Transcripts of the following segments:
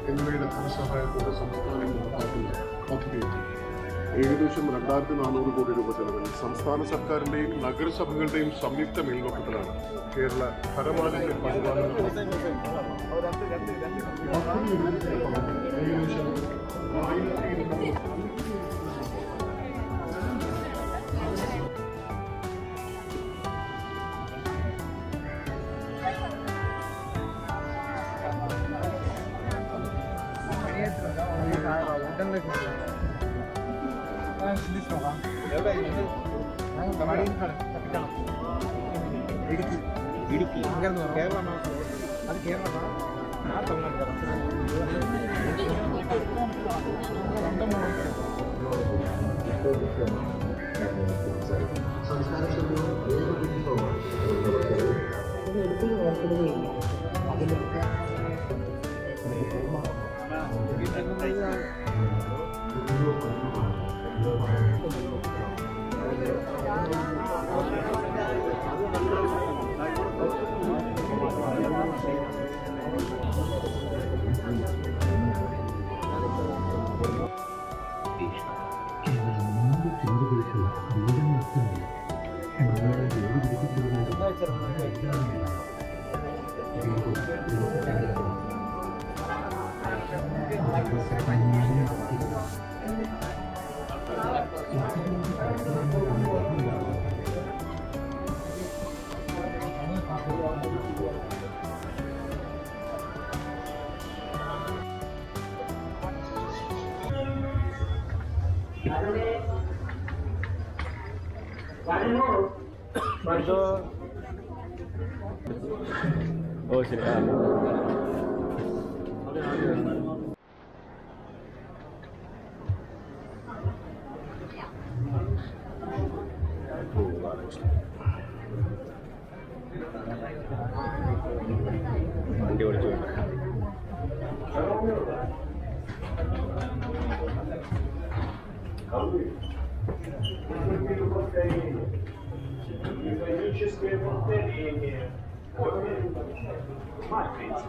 എന്നിവയുടെ ധനസഹായത്തോടെ സംസ്ഥാനം നടപ്പാക്കുന്ന പദ്ധതിയാണ്. ഏകദേശം 2400 കോടി രൂപ ചെലവിൽ സംസ്ഥാന സർക്കാരിന്റെയും നഗരസഭകളുടെയും സംയുക്ത മേൽനോട്ടത്തിലാണ് കേരള ഖരമാലിന്യ പരിപാലന Oh, ശരി. വണ്ടി ഓടിച്ചു Механическое повторение. Матрица.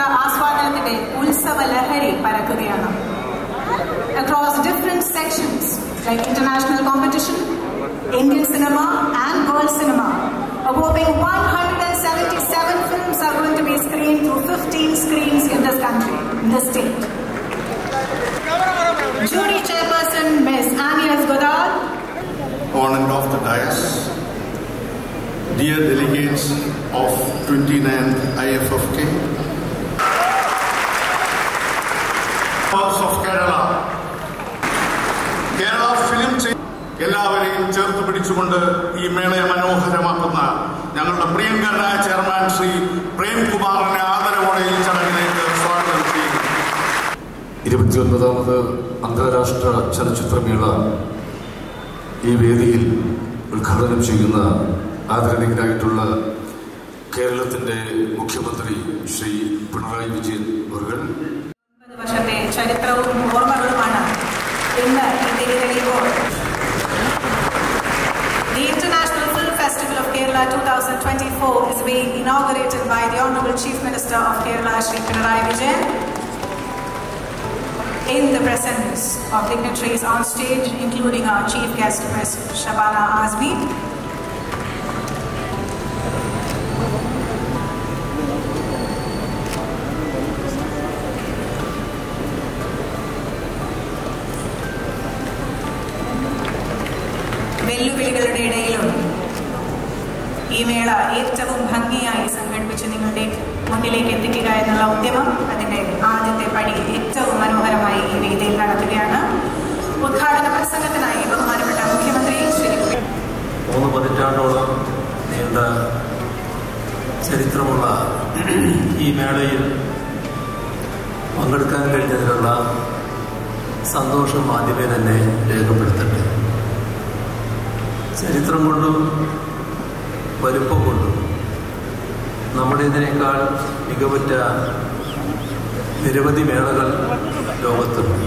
ചലച്ചിത്ര ആസ്വാദനത്തിന്റെ ഉത്സവ ലഹരി പരക്കുകയാണ്. Across different sections like international competition, Indian cinema and world cinema, a whopping 177 films are going to be screened through 15 screens in this country, in this state. Jury chairperson Ms. Agnes Godal. On and off the dais, dear delegates of 29th IFFK, House of Kerala, Kerala Film എല്ലാവരെയും ചേർത്ത് പിടിച്ചുകൊണ്ട് ഈ മേളയെ മനോഹരമാക്കുന്ന ഞങ്ങളുടെ പ്രിയങ്കരനായ chairman Shri പ്രേംകുമാറിനെ ആദരവോടെ ഈ ചടങ്ങിലേക്ക് സ്വാഗതം ചെയ്യുന്നു. 29ാമത് അന്താരാഷ്ട്ര ചലച്ചിത്രമേള ഈ വേദിയിൽ ഉദ്ഘാടനം ചെയ്യുന്ന ആദരണീയനായിട്ടുള്ള കേരളത്തിന്റെ മുഖ്യമന്ത്രി ശ്രീ പിണറായി വിജയൻ അവർ 50 വർഷത്തെ ചരിത്രവും ഓർമ്മകളുമാണ് ഇന്ന് ഇന്ത്യയിൽ തെളിയുമ്പോൾ. The International Film Festival of Kerala 2024 is being inaugurated by the Honorable Chief Minister of Kerala, Shri Pinarayi Vijayan, in the presence of dignitaries on stage, including our Chief Guest, Ms. Shabana Azmi. വെല്ലുവിളികളുടെ ഇടയിലും ഈ മേള ഏറ്റവും ഭംഗിയായി സംഘടിപ്പിച്ച് നിങ്ങളുടെ മുന്നിലേക്ക് എത്തിക്കുക എന്നുള്ള ഉദ്യമം അതിന്റെ ആദ്യത്തെ പടി ഏറ്റവും മനോഹരമായി ഈ വേദിയിൽ നടത്തുകയാണ്. ഉദ്ഘാടന പ്രസംഗത്തിനായി ബഹുമാനപ്പെട്ട മുഖ്യമന്ത്രി ശ്രീ 3 പതിറ്റാണ്ടോളം നീണ്ട ചരിത്രമുള്ള ഈ മേളയിൽ പങ്കെടുക്കാൻ കഴിഞ്ഞതിലുള്ള സന്തോഷം ആദ്യമേ തന്നെ രേഖപ്പെടുത്തട്ടെ. ചരിത്രം കൊണ്ടും വലുപ്പം കൊണ്ടും നമ്മുടേതിനേക്കാൾ മികവുറ്റ നിരവധി മേളകൾ ലോകത്തുണ്ട്.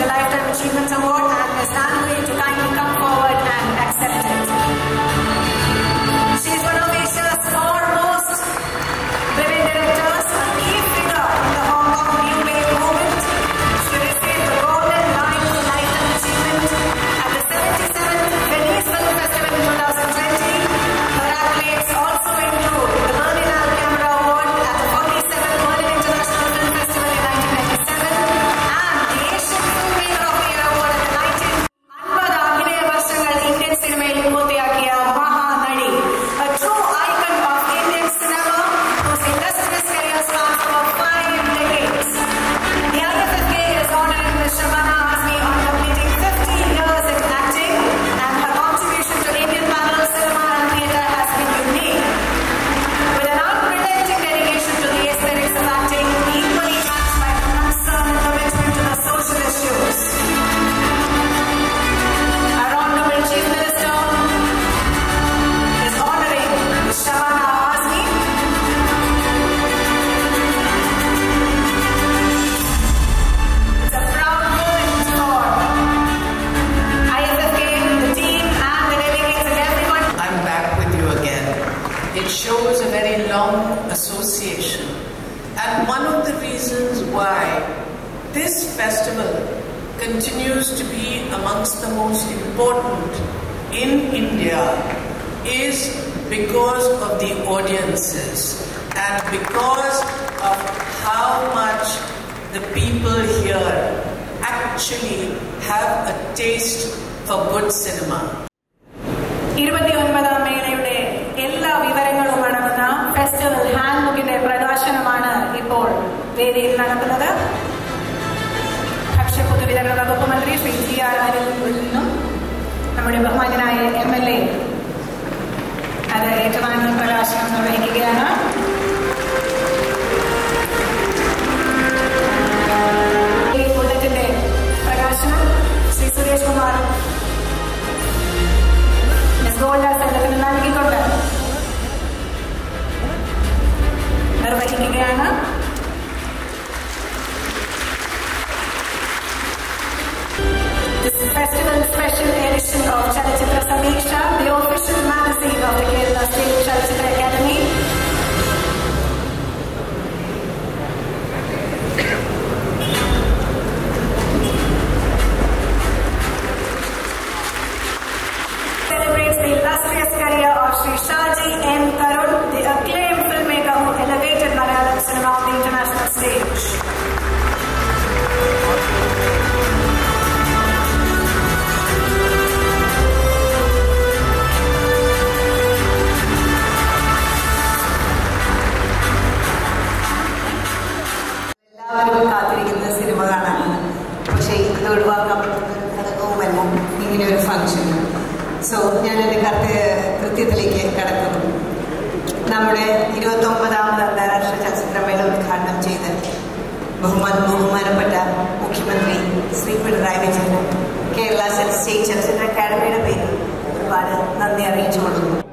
The Lifetime Achievement Award and Ms. Anvi to kindly come forward and accept it. She is one of Asia's foremost women directors, a key figure in the Hong Kong New Wave movement. She received the Golden Lion for Lifetime Achievement at the 77th Venice Film Festival in 2020. Her accolades also include the Berlinale Camera Award at the 47th Berlin International Film Festival in 1997 and the Asian Filmmaker of the Year Award at the 1950 അഭിനയ വർഷങ്ങൾ Indian സിനിമയിൽ പൂർത്തിയാക്കിയ Mahanati, a true icon of Indian cinema whose illustrious career spans over 5 decades. The IFFK is honoring Ms. Shabana Azmi on completing 50 years in acting, and her contribution to Indian parallel cinema and theatre has been unique. With an unrelenting dedication to the aesthetics of acting, equally matched by her concern and commitment to the social issues. Our Honorable Chief Minister is honoring Ms. Shabana Azmi. It's a proud moment for IFFK, the team and the delegates and everyone. I'm back with you again. It shows a very long association. And one of the reasons why this festival continues to be amongst the most important in India is because of the audiences and because of how much the people here actually have a taste for good cinema. 29ാം മേളയുടെ എല്ലാ വിവരങ്ങളും അടങ്ങുന്ന festival ഹാൻഡ്ബുക്കിന്റെ പ്രകാശനമാണ് ഇപ്പോൾ വേദിയിൽ നടക്കുന്നത്. ഭക്ഷ്യപൊതുവിതരണ വകുപ്പ് മന്ത്രി Shri GR അനിലിൽ നിന്നും നമ്മുടെ ബഹുമാന്യനായ MLA അത് ഏറ്റുവാങ്ങി പ്രകാശനം നിർവഹിക്കുകയാണ്. ഈ ബുള്ളറ്റിന്റെ പ്രകാശനം ശ്രീ സുരേഷ് കുമാർ ഗോൾഡ സംഘത്തിന് നൽകിക്കൊണ്ട് നിർവഹിക്കുകയാണ്. This festival special edition of Chalachitra Sameeksha, the official magazine of the Kerala State Chalachitra Academy, ബഹുമാനപ്പെട്ട മുഖ്യമന്ത്രി ശ്രീ പിണറായി വിജയൻ കേരള സ്റ്റേറ്റ് ചലച്ചിത്ര അക്കാദമിയുടെ പേരിൽ ഒരുപാട് നന്ദി അറിയിച്ചുകൊള്ളുന്നു.